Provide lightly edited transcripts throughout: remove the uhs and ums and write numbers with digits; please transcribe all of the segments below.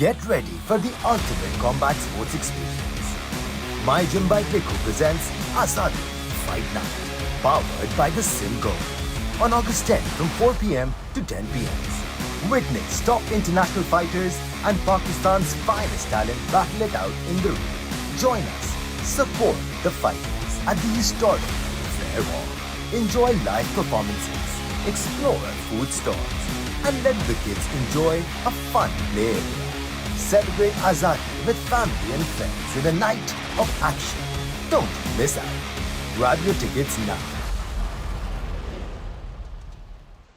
Get ready for the ultimate combat sports experience. My Gym by Biko presents Azadi Fight Night, powered by the Sim Go. On August 10 from 4 p.m. to 10 p.m. Witness top international fighters and Pakistan's finest talent battle it out in the ring. Join us. Support the fighters at the historic Fair Hall. Enjoy live performances, explore food stalls, and let the kids enjoy a fun play area. Celebrate Azadi with family and friends in a night of action. Don't miss out. Grab your tickets now.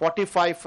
45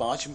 5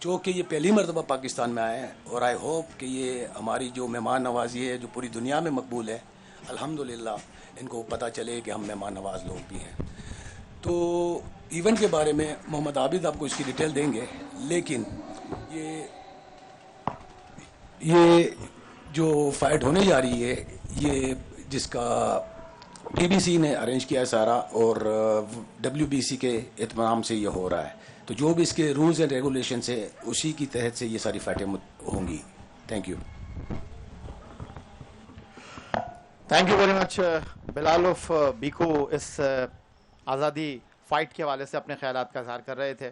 چونکہ یہ پہلی مرتبہ پاکستان میں آئے ہیں اور I hope کہ یہ ہماری جو مہمان نوازی ہے جو پوری دنیا میں مقبول ہے الحمدللہ ان کو پتہ چلے کہ ہم مہمان نواز لوگ بھی ہیں. تو ایونٹ کے بارے میں محمد عابد آپ کو اس کی ڈیٹیل دیں گے, لیکن یہ جو فائٹ ہونے جا رہی ہے یہ جس کا ٹی بی سی نے ارینج کیا ہے سارا اور ڈبلیو بی سی کے اہتمام سے یہ ہو رہا ہے, تو جو بھی اس کے رولز اینڈ ریگولیشنس ہے اسی کی تحت سے یہ ساری فائٹیں ہوں گی. Thank you. Thank you very much. Bilal عرف بیکو اس آزادی فائٹ کے حوالے سے اپنے خیالات کا اظہار کر رہے تھے,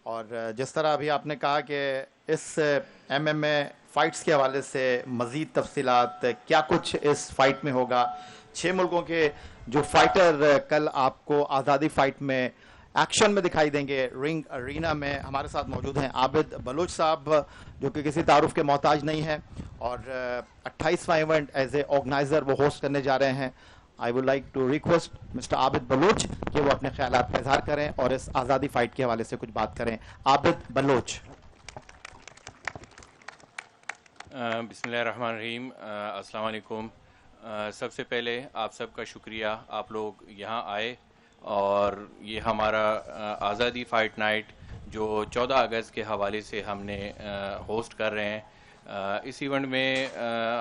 اور جس طرح ابھی آپ نے کہا کہ اس ایم اے فائٹس کے حوالے سے مزید تفصیلات کیا کچھ اس فائٹ میں ہوگا. 6 ملکوں کے جو فائٹر کل آپ کو آزادی فائٹ میں ایکشن میں دکھائی دیں گے رنگ ارینا میں, ہمارے ساتھ موجود ہیں عابد بلوچ صاحب جو کہ کسی تعارف کے محتاج نہیں ہیں, اور 28واں ایونٹ ایز اے آرگنائزر وہ ہوسٹ کرنے جا رہے ہیں. I would like to request Mr Abid Baloch کہ وہ اپنے خیالات کا اظہار کریں اور اس آزادی فائٹ کے حوالے سے کچھ بات کریں. عابد بلوچ. بسم اللہ الرحمن الرحیم. السلام علیکم. سب سے پہلے آپ سب کا شکریہ, آپ لوگ یہاں آئے اور یہ ہمارا آزادی فائٹ نائٹ جو 14 اگست کے حوالے سے ہم نے ہوسٹ کر رہے ہیں. اس ایونٹ میں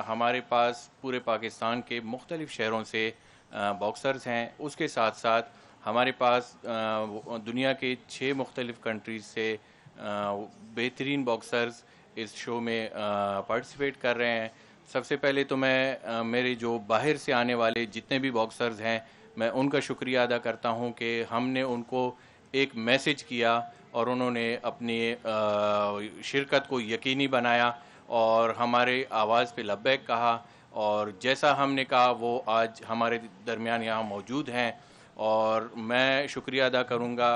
ہمارے پاس پورے پاکستان کے مختلف شہروں سے باکسرز ہیں, اس کے ساتھ ساتھ ہمارے پاس دنیا کے 6 مختلف کنٹریز سے بہترین باکسرز اس شو میں پارٹیسپیٹ کر رہے ہیں. سب سے پہلے تو میں میرے جو باہر سے آنے والے جتنے بھی باکسرز ہیں میں ان کا شکریہ ادا کرتا ہوں کہ ہم نے ان کو ایک میسج کیا اور انہوں نے اپنی شرکت کو یقینی بنایا اور ہمارے آواز پہ لبیک کہا, اور جیسا ہم نے کہا وہ آج ہمارے درمیان یہاں موجود ہیں. اور میں شکریہ ادا کروں گا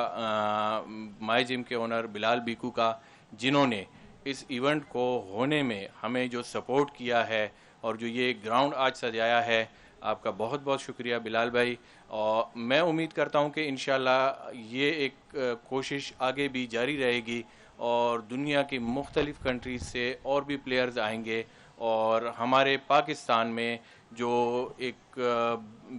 مائی جم کے اونر بلال بیکو کا, جنہوں نے اس ایونٹ کو ہونے میں ہمیں جو سپورٹ کیا ہے اور جو یہ گراؤنڈ آج سجایا ہے. آپ کا بہت بہت شکریہ بلال بھائی, اور میں امید کرتا ہوں کہ انشاءاللہ یہ ایک کوشش آگے بھی جاری رہے گی اور دنیا کی مختلف کنٹریز سے اور بھی پلیئرز آئیں گے, اور ہمارے پاکستان میں جو ایک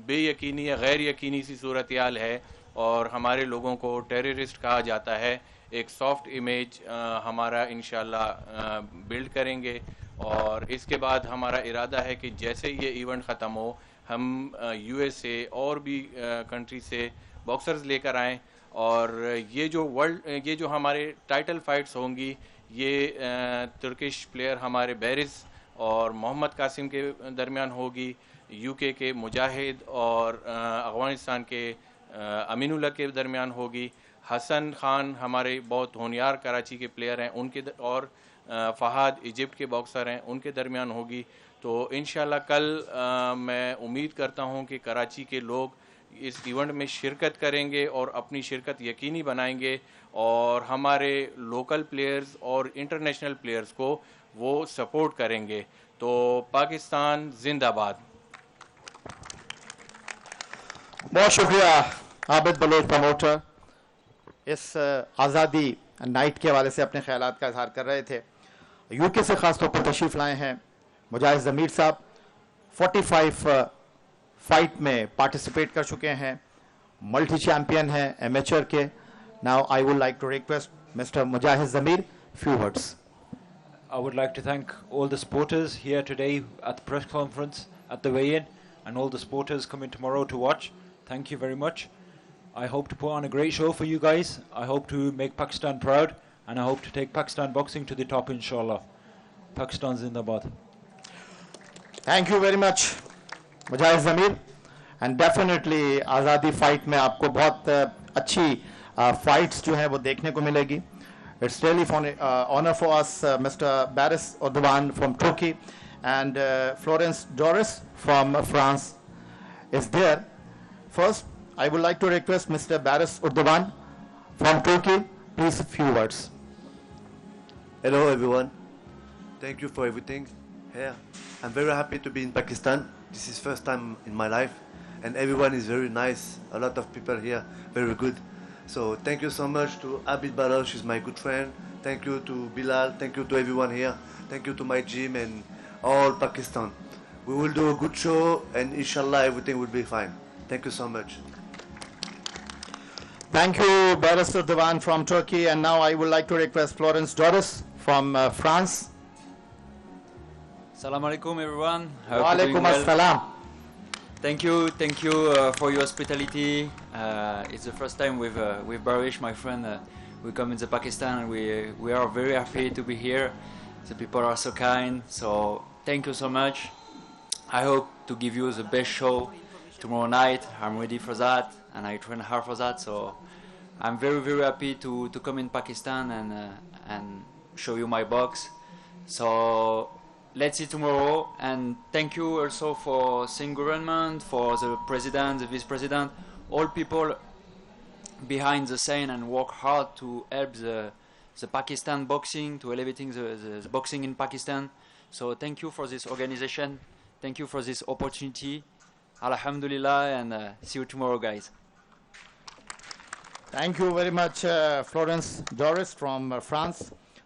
بے یقینی یا غیر یقینی سی صورتحال ہے اور ہمارے لوگوں کو ٹیررسٹ کہا جاتا ہے, ایک سافٹ امیج ہمارا انشاءاللہ بلڈ کریں گے. اور اس کے بعد ہمارا ارادہ ہے کہ جیسے یہ ایونٹ ختم ہو ہم یو ایس اے اور بھی کنٹری سے باکسرز لے کر آئیں, اور یہ جو ہمارے ٹائٹل فائٹس ہوں گی یہ ترکش پلیئر ہمارے بیرز اور محمد قاسم کے درمیان ہوگی, یو کے مجاہد اور افغانستان کے امین اللہ کے درمیان ہوگی, حسن خان ہمارے بہت ہونیار کراچی کے پلیئر ہیں ان کے, اور فہد ایجپٹ کے باکسر ہیں ان کے درمیان ہوگی. تو انشاءاللہ کل میں امید کرتا ہوں کہ کراچی کے لوگ اس ایونٹ میں شرکت کریں گے اور اپنی شرکت یقینی بنائیں گے, اور ہمارے لوکل پلیئرز اور انٹرنیشنل پلیئرز کو وہ سپورٹ کریں گے. تو پاکستان زندہ باد. بہت شکریہ عابد بلوچ پروموٹر, اس آزادی نائٹ کے حوالے سے اپنے خیالات کا اظہار کر رہے تھے. یو کے سے خاص طور پر تشریف لائے ہیں مجاہد ضمیر صاحب, 45 فائٹ میں پارٹیسپیٹ کر چکے ہیں, ملٹی چیمپئن ہیں ایمیچر کے. Now I would like to request Mr Mujahid Zameer few words. I would like to thank all the supporters here today at the press conference, at the weigh-in, and all the supporters coming tomorrow to watch. Thank you very much. I hope to put on a great show for you guys. I hope to make Pakistan proud, and I hope to take Pakistan boxing to the top, inshallah. Pakistan Zindabad. Thank you very much, Mujahid Zamir. And definitely آزادی fight میں آپ کو بہت اچھی fights جو ہیں وہ دیکھنے کو ملے گی. It's really honor for us, Mr. Baris Erdogan from Turkey and Florence Doris from France is there. First, I would like to request Mr. Baris Erdogan from Turkey, please a few words. Hello everyone. Thank you for everything here. I'm very happy to be in Pakistan. This is first time in my life and everyone is very nice. A lot of people here, very good. So thank you so much to Abid Baloch, she's my good friend, Thank you to Bilal. Thank you to everyone here. Thank you to my gym and all Pakistan. We will do a good show, and inshallah everything will be fine. Thank you so much. Thank you, Barrister Diwan from Turkey. And now I would like to request Florence Doris from France. Assalamu alaikum, everyone. Wa alaikum assalam. Thank you for your hospitality. It's the first time with Barish, my friend. We come into Pakistan, and we are very happy to be here. The people are so kind. So thank you so much. I hope to give you the best show tomorrow night. I'm ready for that, and I train hard for that. So I'm very, very happy to come in Pakistan and show you my box. So let's see tomorrow. And thank you also for Singh government, for the president, the vice president, all people behind the scene and work hard to help the Pakistan boxing, to elevating the boxing in Pakistan. So thank you for this organization. Thank you for this opportunity. Alhamdulillah, and see you tomorrow, guys. Thank you very much, Florence Doris from France.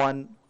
1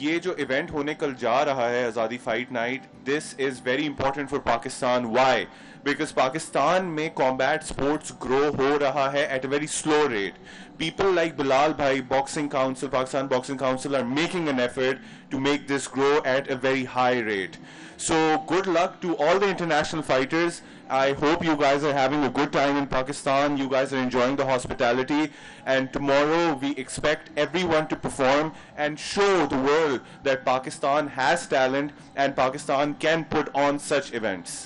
یہ جو event ہونے کل جا رہا ہے Azadi fight night, this is very important for Pakistan. Why? Because Pakistan میں combat sports grow ہو رہا ہے at a very slow rate. People like Bilal Bhai, Boxing Council, Pakistan Boxing Council are making an effort to make this grow at a very high rate. So good luck to all the international fighters. I hope you guys are having a good time in Pakistan. You guys are enjoying the hospitality. And tomorrow we expect everyone to perform and show the world that Pakistan has talent and Pakistan can put on such events.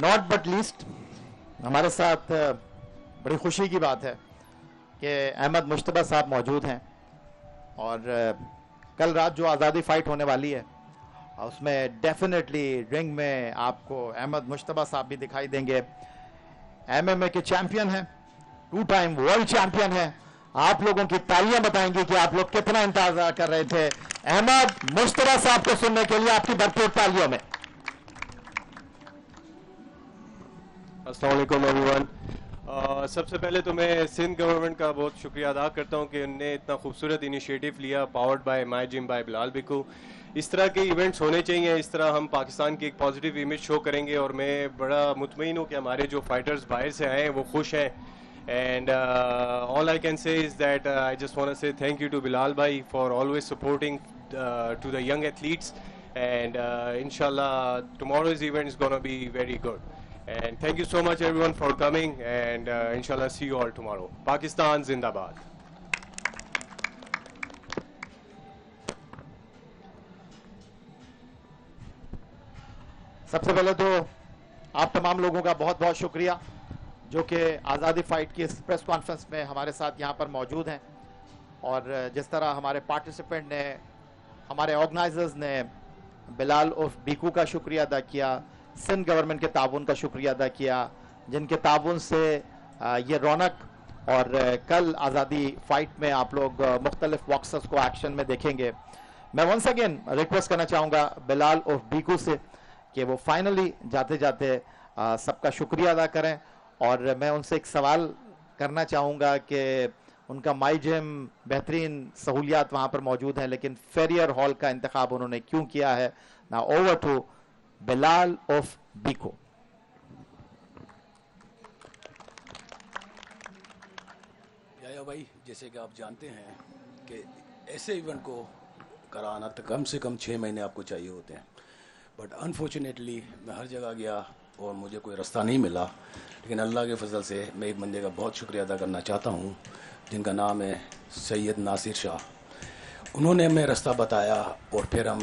Not but least, ہمارے ساتھ بڑی خوشی کی بات ہے کہ احمد مشتبہ صاحب موجود ہیں, اور کل رات جو آزادی فائٹ ہونے والی ہے اس میں ڈیفینیٹلی رنگ میں آپ کو احمد مشتبہ صاحب بھی دکھائی دیں گے. MMA کے چیمپئن ہیں, 2 ٹائم ورلڈ چیمپئن ہیں. آپ لوگوں کی تالیاں بتائیں گی کہ آپ لوگ کتنا انتظار کر رہے تھے احمد مشتبہ صاحب کو سننے کے لیے. آپ کی بھرپور تالیوں میں. السلام علیکم ایوری ون. سب سے پہلے تو میں سندھ گورنمنٹ کا بہت شکریہ ادا کرتا ہوں کہ انہوں نے اتنا خوبصورت انیشیٹو لیا, powered by my gym by Bilal Beku. اس طرح کے ایونٹس ہونے چاہیے, اس طرح ہم پاکستان کی ایک پازیٹیو امیج شو کریں گے. اور میں بڑا مطمئن ہوں کہ ہمارے جو فائٹرز باہر سے آئے ہیں وہ خوش ہیں. And all I can say is that I just want to say thank you to Bilal بھائی for always supporting to the young athletes. And انشاءاللہ tomorrow's event is gonna be very good. And thank you so much everyone for coming, and inshallah see you all tomorrow. Pakistan Zindabad. سب سے پہلے تو آپ تمام لوگوں کا بہت بہت شکریہ جو کہ آزادی فائٹ کی اس پریس کانفرنس میں ہمارے ساتھ یہاں پر موجود ہیں. اور جس طرح ہمارے پارٹیسپینٹ نے, ہمارے آرگنائزرز نے بلال عرف بیکو کا شکریہ ادا کیا, سندھ گورنمنٹ کے تعاون کا شکریہ ادا کیا, جن کے تعاون سے یہ رونق. اور کل آزادی فائٹ میں آپ لوگ مختلف باکسرز کو ایکشن میں دیکھیں گے. میں ونس اگین ریکویسٹ کرنا چاہوں گا بلال عرف بیکو سے کہ وہ فائنلی جاتے جاتے سب کا شکریہ ادا کریں. اور میں ان سے ایک سوال کرنا چاہوں گا کہ ان کا مائی جم بہترین سہولیات وہاں پر موجود ہیں, لیکن فیریئر ہال کا انتخاب انہوں نے کیوں کیا ہے؟ نا اوور ٹو بلال عرف بیکو. یا بھائی, جیسے کہ آپ جانتے ہیں کہ ایسے ایونٹ کو کرانا تو کم سے کم 6 مہینے آپ کو چاہیے ہوتے ہیں. بٹ انفارچونیٹلی میں ہر جگہ گیا اور مجھے کوئی رستہ نہیں ملا. لیکن اللہ کے فضل سے میں ایک بندے کا بہت شکریہ ادا کرنا چاہتا ہوں جن کا نام ہے سید ناصر شاہ. انہوں نے ہمیں رستہ بتایا اور پھر ہم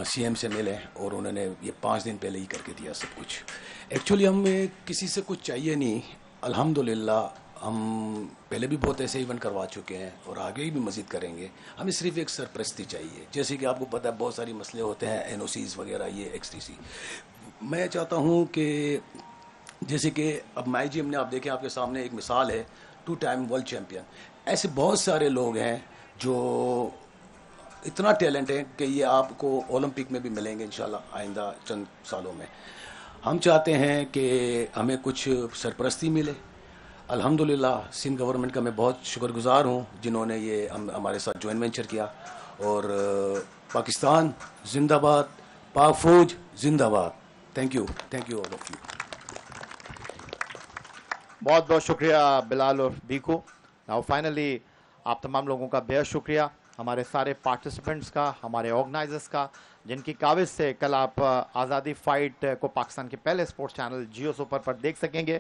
سی ایم سے ملے اور انہوں نے یہ 5 دن پہلے ہی کر کے دیا سب کچھ. ایکچولی ہمیں کسی سے کچھ چاہیے نہیں, الحمدللہ ہم پہلے بھی بہت ایسے ایونٹ کروا چکے ہیں اور آگے بھی مزید کریں گے. ہمیں صرف ایک سرپرستی چاہیے. جیسے کہ آپ کو پتہ ہے بہت ساری مسئلے ہوتے ہیں, این او سیز وغیرہ, یہ ایکس ٹی سی. میں چاہتا ہوں کہ جیسے کہ اب مائی جی نے آپ دیکھیں, آپ کے سامنے ایک مثال ہے, 2 ٹائم ورلڈ چیمپئن. ایسے بہت سارے لوگ ہیں جو اتنا ٹیلنٹ ہے کہ یہ آپ کو اولمپک میں بھی ملیں گے انشاءاللہ آئندہ چند سالوں میں. ہم چاہتے ہیں کہ ہمیں کچھ سرپرستی ملے. الحمدللہ سندھ گورنمنٹ کا میں بہت شکر گزار ہوں جنہوں نے یہ ہمارے ساتھ جوائنٹ وینچر کیا. اور پاکستان زندہ باد, پاک فوج زندہ باد. Thank you all of you. بہت بہت شکریہ بلال عرف بیکو. ناؤ فائنلی آپ تمام لوگوں کا بہت شکریہ, ہمارے سارے پارٹیسپینٹس کا, ہمارے آرگنائزرز کا, جن کی کاوش سے کل آپ آزادی فائٹ کو پاکستان کے پہلے اسپورٹس چینل جیو سپر پر دیکھ سکیں گے.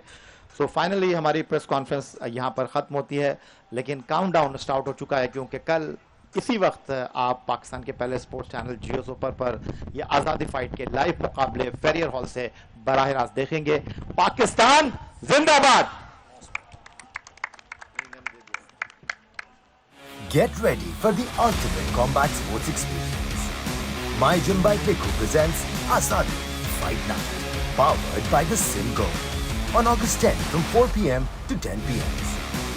سو فائنلی ہماری پریس کانفرنس یہاں پر ختم ہوتی ہے, لیکن کاؤنٹ ڈاؤن اسٹارٹ ہو چکا ہے کیونکہ کل اسی وقت آپ پاکستان کے پہلے اسپورٹس چینل جیو سپر پر یہ آزادی فائٹ کے لائیو مقابلے فیریئر ہال سے براہ راست دیکھیں گے. پاکستان زندہ باد. Get ready for the ultimate combat sports experience. My Gym by Piku presents Azadi Fight Night, powered by the Sim Gold, on August 10 from 4 p.m. to 10 p.m.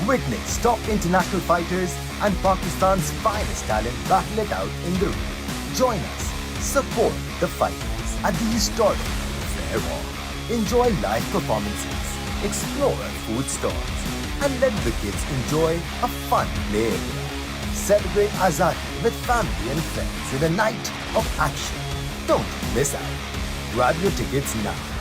Witness top international fighters and Pakistan's finest talent battle it out in the ring. Join us, support the fighters at the historic Fair Hall. Enjoy live performances, explore food stalls, and let the kids enjoy a fun play area. Celebrate Azadi with family and friends in a night of action. Don't miss out. Grab your tickets now.